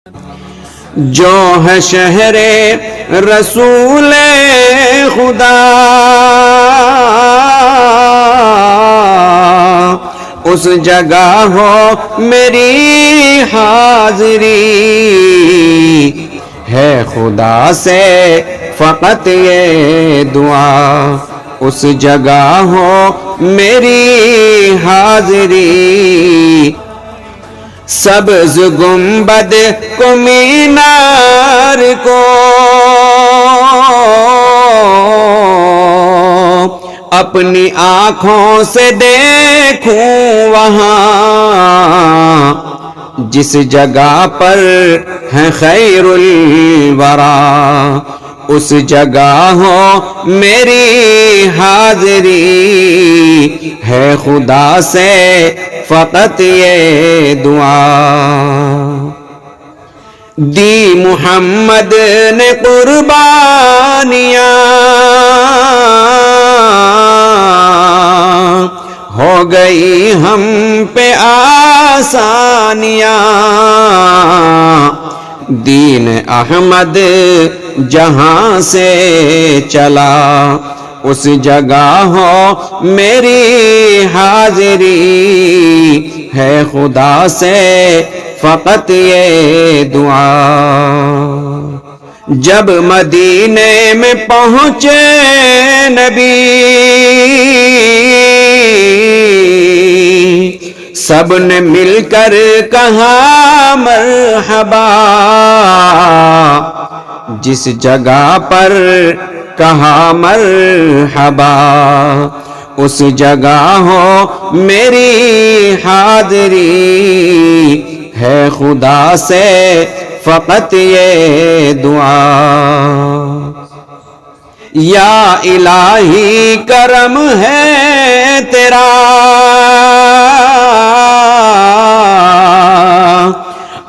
جو ہے شہر رسول خدا اس جگہ ہو میری حاضری، ہے خدا سے فقط یہ دعا اس جگہ ہو میری حاضری۔ سبز گنبد کو مینار کو اپنی آنکھوں سے دیکھوں وہاں، جس جگہ پر ہے خیر الورا اس جگہ ہو میری حاضری، ہے خدا سے فقط یہ دعا۔ دی محمد نے قربانیاں ہو گئی ہم پہ آسانیاں، دین احمد جہاں سے چلا اس جگہ ہو میری حاضری، ہے خدا سے فقط یہ دعا۔ جب مدینے میں پہنچے نبی سب نے مل کر کہا مرحبا، جس جگہ پر کہا مرحبا اس جگہ ہو میری حاضری، ہے خدا سے فقط یہ دعا۔ یا الہی کرم ہے تیرا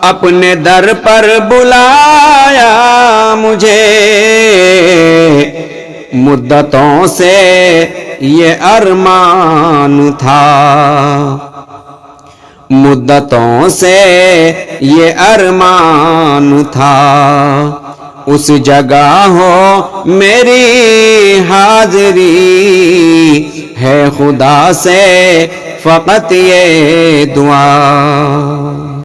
اپنے در پر بلایا مجھے، مدتوں سے یہ ارمان تھا، مدتوں سے یہ ارمان تھا اس جگہ ہو میری حاضری، ہے خدا سے فقط یہ دعا۔